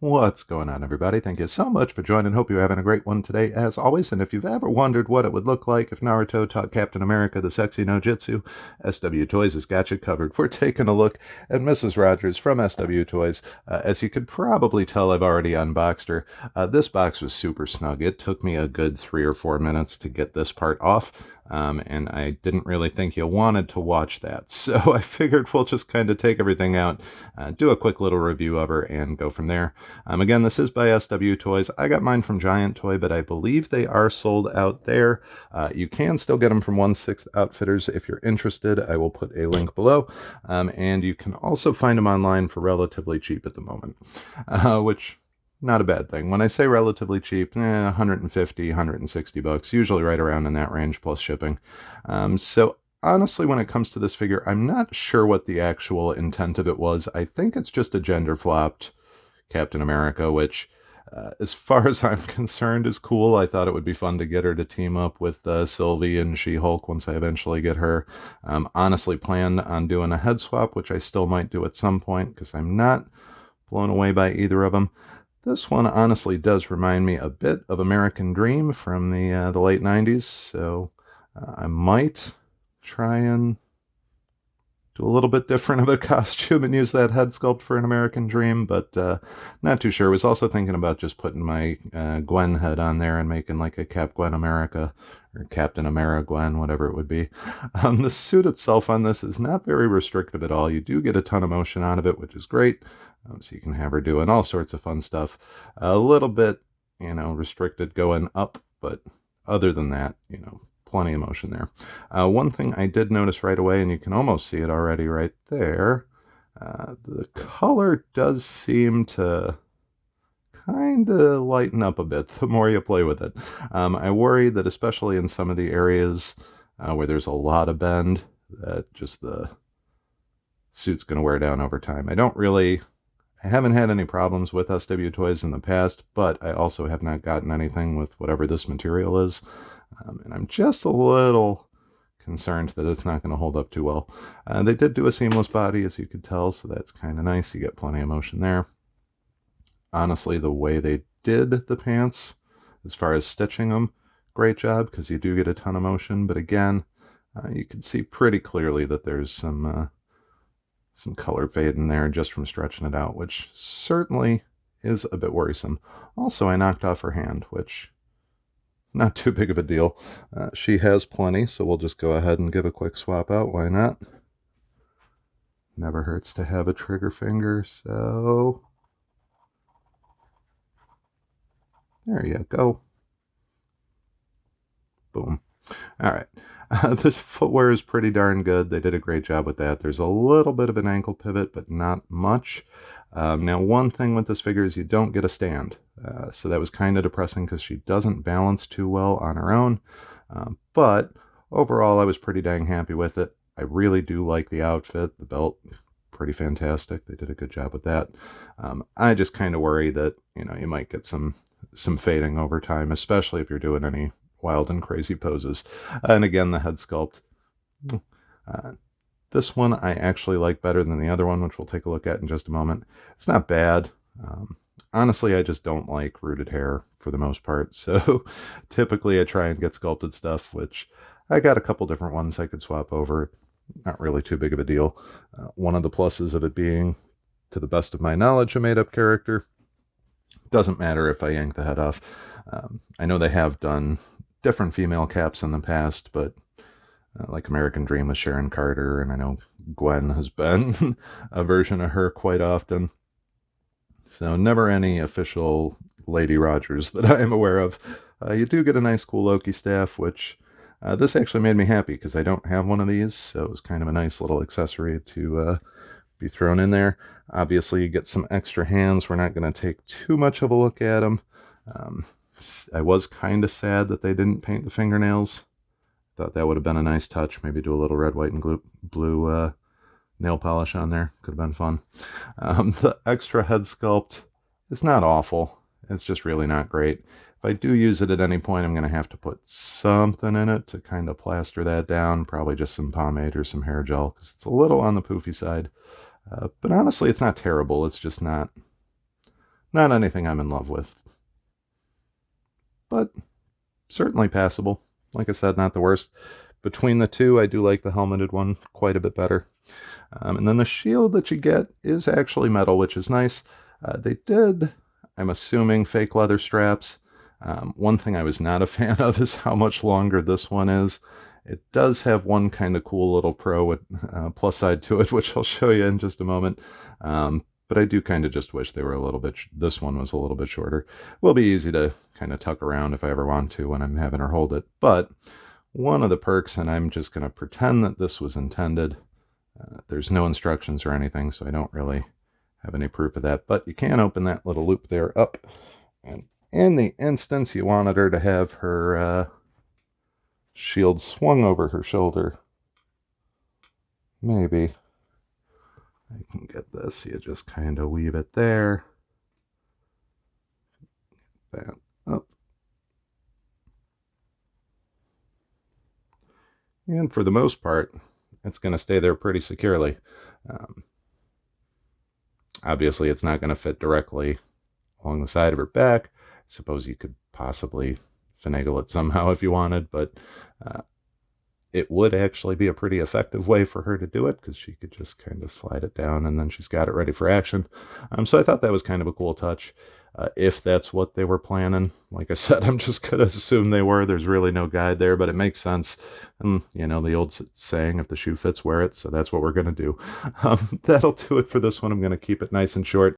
What's going on, everybody? Thank you so much for joining. Hope you're having a great one today, as always. And if you've ever wondered what it would look like if Naruto taught Captain America the sexy no jutsu, SW Toys has got you covered. We're taking a look at Mrs. Rogers from SW Toys. As you could probably tell, I've already unboxed her. This box was super snug. It took me a good 3 or 4 minutes to get this part off. And I didn't really think you wanted to watch that. So I figured we'll just kind of take everything out, do a quick little review of her, and go from there. Again, this is by SW Toys. I got mine from Giant Toy, but I believe they are sold out there. You can still get them from 1/6 Outfitters if you're interested. I will put a link below. And you can also find them online for relatively cheap at the moment, which not a bad thing. When I say relatively cheap, 150, 160 bucks, usually right around in that range plus shipping. So honestly, when it comes to this figure, I'm not sure what the actual intent of it was. I think it's just a gender-flopped Captain America, which, as far as I'm concerned, is cool. I thought it would be fun to get her to team up with Sylvie and She-Hulk once I eventually get her. Honestly planned on doing a head swap, which I still might do at some point because I'm not blown away by either of them. This one honestly does remind me a bit of American Dream from the late 90s, so I might try and do a little bit different of a costume and use that head sculpt for an American Dream, but not too sure. I was also thinking about just putting my Gwen head on there and making like a Cap Gwen America or Captain America Gwen, whatever it would be. The suit itself on this is not very restrictive at all. You do get a ton of motion out of it, which is great. So you can have her doing all sorts of fun stuff. A little bit, restricted going up, but other than that, plenty of motion there. One thing I did notice right away, and you can almost see it already right there, the color does seem to kind of lighten up a bit the more you play with it. I worry that especially in some of the areas where there's a lot of bend, that just the suit's going to wear down over time. I haven't had any problems with SW Toys in the past, but I also have not gotten anything with whatever this material is. And I'm just a little concerned that it's not going to hold up too well. They did do a seamless body, as you could tell, so that's kind of nice. You get plenty of motion there. Honestly, the way they did the pants, as far as stitching them, great job, because you do get a ton of motion. But again, you can see pretty clearly that there's some color fade in there just from stretching it out, which certainly is a bit worrisome. Also, I knocked off her hand, which not too big of a deal. She has plenty, so we'll just go ahead and give a quick swap out. Why not? Never hurts to have a trigger finger, so there you go. Boom. All right. The footwear is pretty darn good. They did a great job with that. There's a little bit of an ankle pivot, but not much. Now, one thing with this figure is you don't get a stand. So that was kind of depressing because she doesn't balance too well on her own. But overall, I was pretty dang happy with it. I really do like the outfit. The belt, pretty fantastic. They did a good job with that. I just kind of worry that, you might get some fading over time, especially if you're doing any wild and crazy poses. And again, the head sculpt. This one I actually like better than the other one, which we'll take a look at in just a moment. It's not bad. Honestly, I just don't like rooted hair for the most part. So typically I try and get sculpted stuff, which I got a couple different ones I could swap over. Not really too big of a deal. One of the pluses of it being, to the best of my knowledge, a made-up character. Doesn't matter if I yank the head off. I know they have done different female Caps in the past, but like American Dream with Sharon Carter, and I know Gwen has been a version of her quite often. So never any official Lady Rogers that I am aware of. You do get a nice cool Loki staff, which this actually made me happy because I don't have one of these, so it was kind of a nice little accessory to be thrown in there. Obviously, you get some extra hands. We're not going to take too much of a look at them. I was kind of sad that they didn't paint the fingernails. Thought that would have been a nice touch. Maybe do a little red, white, and blue nail polish on there. Could have been fun. The extra head sculpt is not awful. It's just really not great. If I do use it at any point, I'm going to have to put something in it to kind of plaster that down. Probably just some pomade or some hair gel, because it's a little on the poofy side. But honestly, it's not terrible. It's just not Not anything I'm in love with, but certainly passable. Like I said, not the worst. Between the two, I do like the helmeted one quite a bit better. And then the shield that you get is actually metal, which is nice. They did, I'm assuming, fake leather straps. One thing I was not a fan of is how much longer this one is. It does have one kind of cool little plus side to it, which I'll show you in just a moment. But I do kind of just wish they were a little bit, this one was a little bit shorter. Will be easy to kind of tuck around if I ever want to when I'm having her hold it. But one of the perks, and I'm just going to pretend that this was intended. There's no instructions or anything, so I don't really have any proof of that. But you can open that little loop there up. And in the instance you wanted her to have her shield swung over her shoulder, maybe I can get this. You just kind of weave it there. That up. And for the most part, it's going to stay there pretty securely. Obviously, it's not going to fit directly along the side of her back. I suppose you could possibly finagle it somehow if you wanted, but it would actually be a pretty effective way for her to do it because she could just kind of slide it down and then she's got it ready for action. So I thought that was kind of a cool touch. If that's what they were planning, like I said, I'm just going to assume they were. There's really no guide there, but it makes sense. And, you know, the old saying, if the shoe fits, wear it. So that's what we're going to do. That'll do it for this one. I'm going to keep it nice and short.